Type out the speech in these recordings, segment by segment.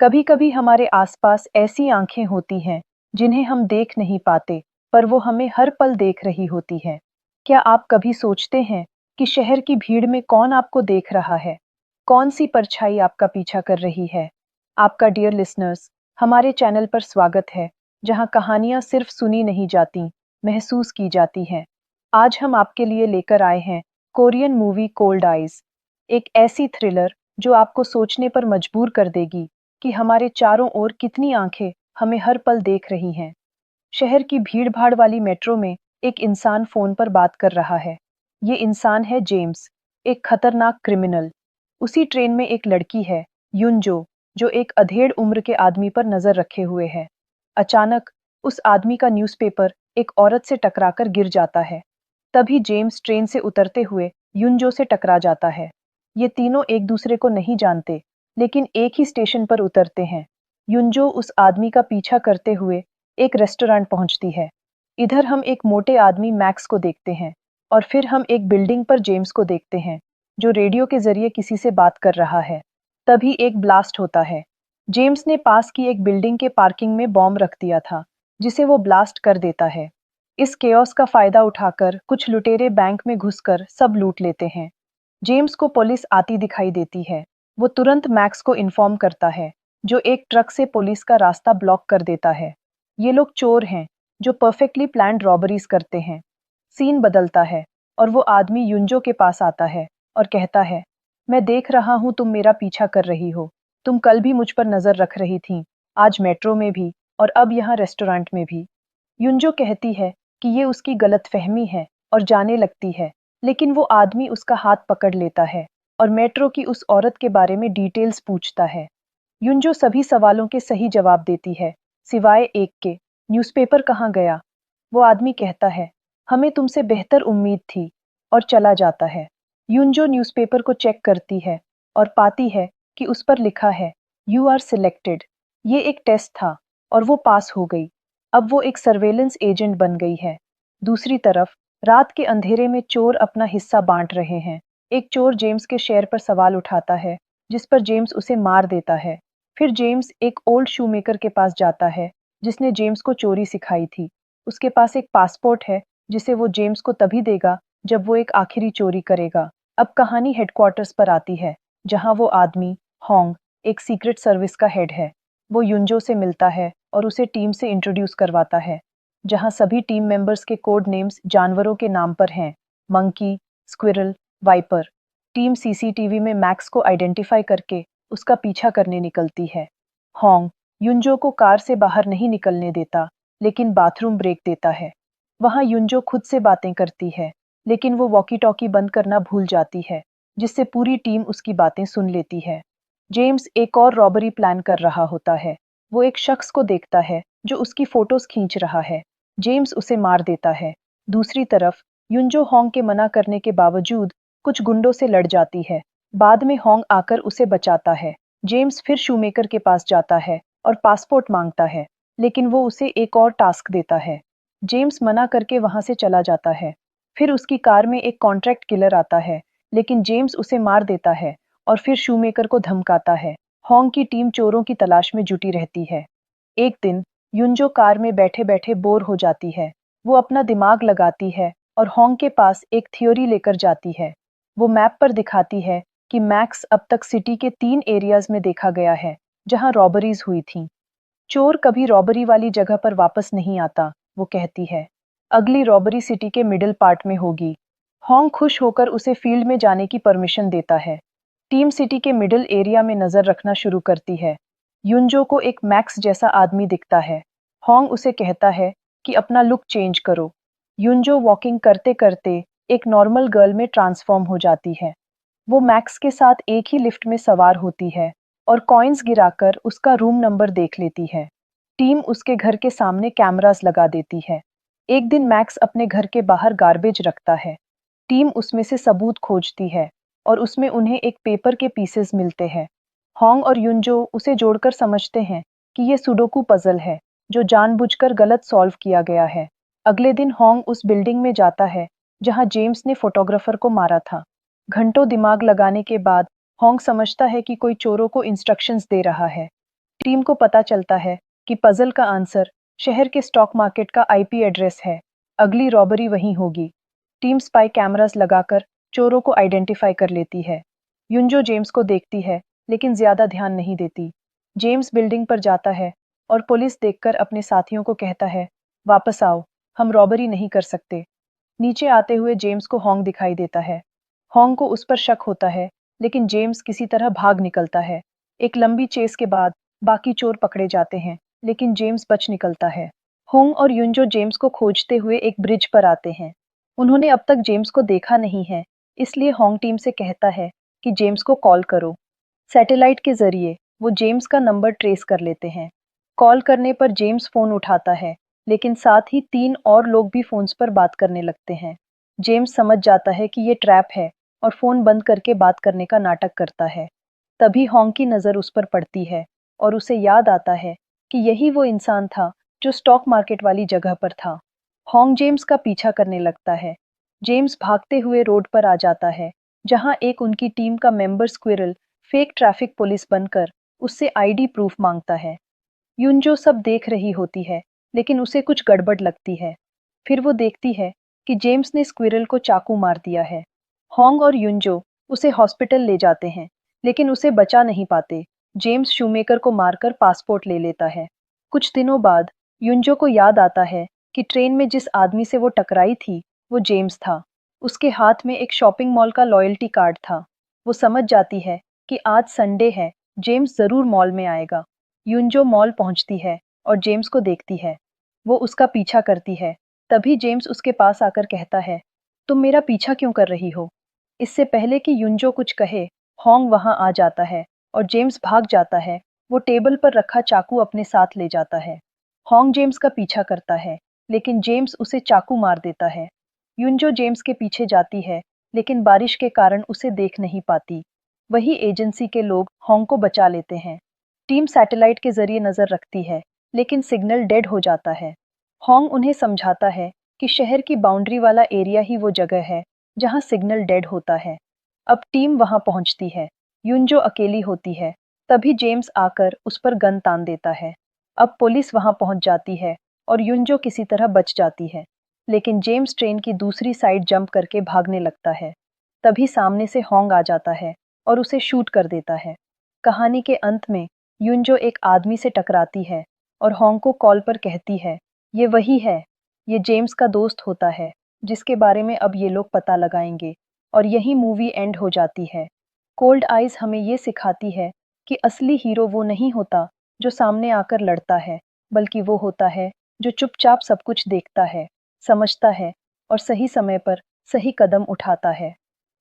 कभी कभी हमारे आसपास ऐसी आंखें होती हैं जिन्हें हम देख नहीं पाते, पर वो हमें हर पल देख रही होती है। क्या आप कभी सोचते हैं कि शहर की भीड़ में कौन आपको देख रहा है? कौन सी परछाई आपका पीछा कर रही है? आपका डियर लिसनर्स, हमारे चैनल पर स्वागत है, जहां कहानियां सिर्फ सुनी नहीं जाती, महसूस की जाती हैं। आज हम आपके लिए लेकर आए हैं कोरियन मूवी कोल्ड आइज, एक ऐसी थ्रिलर जो आपको सोचने पर मजबूर कर देगी कि हमारे चारों ओर कितनी आंखें हमें हर पल देख रही हैं। शहर की भीड़-भाड़ वाली मेट्रो में एक इंसान फोन पर बात कर रहा है। ये इंसान है जेम्स, एक खतरनाक क्रिमिनल। उसी ट्रेन में एक लड़की है, युनजो, जो एक अधेड़ उम्र के आदमी पर नजर रखे हुए है। अचानक उस आदमी का न्यूज़पेपर एक औरत से टकराकर गिर जाता है। तभी जेम्स ट्रेन से उतरते हुए युनजो से टकरा जाता है। ये तीनों एक दूसरे को नहीं जानते, लेकिन एक ही स्टेशन पर उतरते हैं। युनजो उस आदमी का पीछा करते हुए एक रेस्टोरेंट पहुंचती है। इधर हम एक मोटे आदमी मैक्स को देखते हैं, और फिर हम एक बिल्डिंग पर जेम्स को देखते हैं, जो रेडियो के जरिए किसी से बात कर रहा है। तभी एक ब्लास्ट होता है। जेम्स ने पास की एक बिल्डिंग के पार्किंग में बॉम्ब रख दिया था, जिसे वो ब्लास्ट कर देता है। इस केओस का फायदा उठाकर कुछ लुटेरे बैंक में घुसकर सब लूट लेते हैं। जेम्स को पुलिस आती दिखाई देती है। वो तुरंत मैक्स को इन्फॉर्म करता है, जो एक ट्रक से पुलिस का रास्ता ब्लॉक कर देता है। ये लोग चोर हैं, जो परफेक्टली प्लान्ड रॉबरीज करते हैं। सीन बदलता है, और वो आदमी युंजो के पास आता है और कहता है, मैं देख रहा हूँ तुम मेरा पीछा कर रही हो। तुम कल भी मुझ पर नजर रख रही थी, आज मेट्रो में भी, और अब यहाँ रेस्टोरेंट में भी। युंजो कहती है कि ये उसकी गलतफहमी है और जाने लगती है, लेकिन वो आदमी उसका हाथ पकड़ लेता है और मेट्रो की उस औरत के बारे में डिटेल्स पूछता है। युंजो सभी सवालों के सही जवाब देती है, सिवाय एक के, न्यूज़पेपर कहाँ गया? वो आदमी कहता है, हमें तुमसे बेहतर उम्मीद थी, और चला जाता है। युंजो न्यूज़पेपर को चेक करती है और पाती है कि उस पर लिखा है, यू आर सिलेक्टेड। ये एक टेस्ट था, और वो पास हो गई। अब वो एक सर्वेलेंस एजेंट बन गई है। दूसरी तरफ रात के अंधेरे में चोर अपना हिस्सा बांट रहे हैं। एक चोर जेम्स के शेयर पर सवाल उठाता है, जिस पर जेम्स उसे मार देता है। फिर जेम्स एक ओल्ड शूमेकर के पास जाता है, जिसने जेम्स को चोरी सिखाई थी। उसके पास एक पासपोर्ट है, जिसे वो जेम्स को तभी देगा जब वो एक आखिरी चोरी करेगा। अब कहानी हेडक्वार्टर्स पर आती है, जहां वो आदमी होंग, एक सीक्रेट सर्विस का हेड है। वो युंजो से मिलता है और उसे टीम से इंट्रोड्यूस करवाता है, जहां सभी टीम मेंबर्स के कोड नेम्स जानवरों के नाम पर हैं, monkey, squirrel, viper. Team CCTV में मैक्स को आइडेंटिफाई करके उसका पीछा करने निकलती है। होंग युंजो को कार से बाहर नहीं निकलने देता, लेकिन बाथरूम ब्रेक देता है। वहां युंजो खुद से बातें करती है, लेकिन वो वॉकी टॉकी बंद करना भूल जाती है, जिससे पूरी टीम उसकी बातें सुन लेती है। जेम्स एक और रॉबरी प्लान कर रहा होता है। वो एक शख्स को देखता है जो उसकी फोटोज खींच रहा है। जेम्स उसे मार देता है। दूसरी तरफ युंजो होंग के मना करने के बावजूद कुछ गुंडों से लड़ जाती है। बाद में होंग आकर उसे बचाता है। जेम्स फिर शूमेकर के पास जाता है और पासपोर्ट मांगता है, लेकिन वो उसे एक और टास्क देता है। जेम्स मना करके वहां से चला जाता है। फिर उसकी कार में एक कॉन्ट्रैक्ट किलर आता है, लेकिन जेम्स उसे मार देता है और फिर शूमेकर को धमकाता है। होंग की टीम चोरों की तलाश में जुटी रहती है। एक दिन युंजो कार में बैठे बैठे बोर हो जाती है। वो अपना दिमाग लगाती है और होंग के पास एक थ्योरी लेकर जाती है। वो मैप पर दिखाती है कि मैक्स अब तक सिटी के 3 एरियाज में देखा गया है, जहां रॉबरीज हुई थी। चोर कभी रॉबरी वाली जगह पर वापस नहीं आता, वो कहती है। अगली रॉबरी सिटी के मिडिल पार्ट में होगी। होंग खुश होकर उसे फील्ड में जाने की परमिशन देता है। टीम सिटी के मिडिल एरिया में नजर रखना शुरू करती है। युंजो को एक मैक्स जैसा आदमी दिखता है। होंग उसे कहता है कि अपना लुक चेंज करो। युंजो वॉकिंग करते करते एक नॉर्मल गर्ल में ट्रांसफॉर्म हो जाती है। वो मैक्स के साथ एक ही लिफ्ट में सवार होती है और कॉइन्स गिराकर उसका रूम नंबर देख लेती है। टीम उसके घर के सामने कैमरास लगा देती है। एक दिन मैक्स अपने घर के बाहर गार्बेज रखता है। टीम उसमें से सबूत खोजती है और उसमें उन्हें एक पेपर के पीसेस मिलते हैं। होंग और युंजो उसे जोड़कर समझते हैं कि ये सुडोकू पजल है, जो जानबूझकर गलत सॉल्व किया गया है। अगले दिन होंग उस बिल्डिंग में जाता है जहां जेम्स ने फोटोग्राफर को मारा था। घंटों दिमाग लगाने के बाद होंग समझता है कि कोई चोरों को इंस्ट्रक्शंस दे रहा है। टीम को पता चलता है कि पजल का आंसर शहर के स्टॉक मार्केट का आईपी एड्रेस है। अगली रॉबरी वहीं होगी। टीम स्पाई कैमरास लगाकर चोरों को आइडेंटिफाई कर लेती है। युंजो जेम्स को देखती है, लेकिन ज्यादा ध्यान नहीं देती। जेम्स बिल्डिंग पर जाता है और पुलिस देखकर अपने साथियों को कहता है, वापस आओ, हम रॉबरी नहीं कर सकते। नीचे आते हुए जेम्स को हॉन्ग दिखाई देता है। हॉन्ग को उस पर शक होता है, लेकिन जेम्स किसी तरह भाग निकलता है। एक लंबी चेस के बाद बाकी चोर पकड़े जाते हैं, लेकिन जेम्स बच निकलता है। होंग और युंजो जेम्स को खोजते हुए एक ब्रिज पर आते हैं। उन्होंने अब तक जेम्स को देखा नहीं है, इसलिए होंग टीम से कहता है कि जेम्स को कॉल करो। सैटेलाइट के जरिए वो जेम्स का नंबर ट्रेस कर लेते हैं। कॉल करने पर जेम्स फोन उठाता है, लेकिन साथ ही 3 और लोग भी फोन्स पर बात करने लगते हैं। जेम्स समझ जाता है कि ये ट्रैप है और फोन बंद करके बात करने का नाटक करता है। तभी होंग की नज़र उस पर पड़ती है और उसे याद आता है कि यही वो इंसान था जो स्टॉक मार्केट वाली जगह पर था। होंग जेम्स का पीछा करने लगता है। जेम्स भागते हुए रोड पर आ जाता है, जहां एक उनकी टीम का member squirrel fake traffic police बनकर उससे आईडी प्रूफ मांगता है। युनजो सब देख रही होती है, लेकिन उसे कुछ गड़बड़ लगती है। फिर वो देखती है कि जेम्स ने स्क्विरल को चाकू मार दिया है। होंग और युनजो उसे हॉस्पिटल ले जाते हैं, लेकिन उसे बचा नहीं पाते। जेम्स शूमेकर को मारकर पासपोर्ट ले लेता है। कुछ दिनों बाद युनजो को याद आता है कि ट्रेन में जिस आदमी से वो टकराई थी, वो जेम्स था। उसके हाथ में एक शॉपिंग मॉल का लॉयल्टी कार्ड था। वो समझ जाती है कि आज संडे है, जेम्स जरूर मॉल में आएगा। युनजो मॉल पहुंचती है और जेम्स को देखती है। वो उसका पीछा करती है। तभी जेम्स उसके पास आकर कहता है, तुम मेरा पीछा क्यों कर रही हो? इससे पहले कि युनजो कुछ कहे, होंग वहां आ जाता है और जेम्स भाग जाता है। वो टेबल पर रखा चाकू अपने साथ ले जाता है। होंग जेम्स का पीछा करता है, लेकिन जेम्स उसे चाकू मार देता है। युनजो जेम्स के पीछे जाती है, लेकिन बारिश के कारण उसे देख नहीं पाती। वही एजेंसी के लोग होंग को बचा लेते हैं। टीम सैटेलाइट के जरिए नजर रखती है, लेकिन सिग्नल डेड हो जाता है। होंग उन्हें समझाता है कि शहर की बाउंड्री वाला एरिया ही वो जगह है जहां सिग्नल डेड होता है। अब टीम वहां पहुंचती है। युनजो अकेली होती है। तभी जेम्स आकर उस पर गन तान देता है। अब पुलिस वहां पहुंच जाती है और युनजो किसी तरह बच जाती है, लेकिन जेम्स ट्रेन की दूसरी साइड जंप करके भागने लगता है। तभी सामने से होंग आ जाता है और उसे शूट कर देता है। कहानी के अंत में युनजो एक आदमी से टकराती है और होंग को कॉल पर कहती है, ये वही है, ये जेम्स का दोस्त होता है, जिसके बारे में अब ये लोग पता लगाएंगे। और यही मूवी एंड हो जाती है। कोल्ड आइज हमें ये सिखाती है कि असली हीरो वो नहीं होता जो सामने आकर लड़ता है, बल्कि वो होता है जो चुपचाप सब कुछ देखता है, समझता है और सही समय पर सही कदम उठाता है।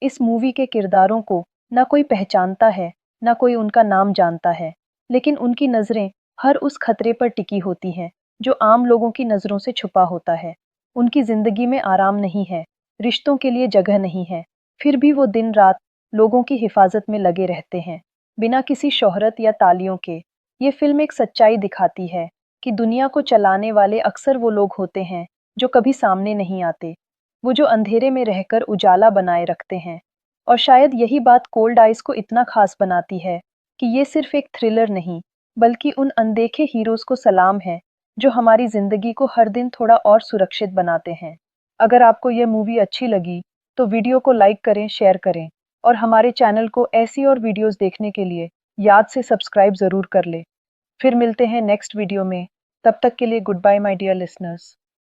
इस मूवी के किरदारों को ना कोई पहचानता है, ना कोई उनका नाम जानता है, लेकिन उनकी नज़रें हर उस खतरे पर टिकी होती हैं जो आम लोगों की नज़रों से छुपा होता है। उनकी जिंदगी में आराम नहीं है, रिश्तों के लिए जगह नहीं है, फिर भी वो दिन रात लोगों की हिफाजत में लगे रहते हैं, बिना किसी शोहरत या तालियों के। ये फिल्म एक सच्चाई दिखाती है कि दुनिया को चलाने वाले अक्सर वो लोग होते हैं जो कभी सामने नहीं आते, वो जो अंधेरे में रहकर उजाला बनाए रखते हैं। और शायद यही बात कोल्ड आइज को इतना खास बनाती है कि ये सिर्फ एक थ्रिलर नहीं, बल्कि उन अनदेखे हीरोज को सलाम है जो हमारी जिंदगी को हर दिन थोड़ा और सुरक्षित बनाते हैं। अगर आपको यह मूवी अच्छी लगी, तो वीडियो को लाइक करें, शेयर करें और हमारे चैनल को ऐसी और वीडियोस देखने के लिए याद से सब्सक्राइब ज़रूर कर लें। फिर मिलते हैं नेक्स्ट वीडियो में। तब तक के लिए goodbye my dear listeners.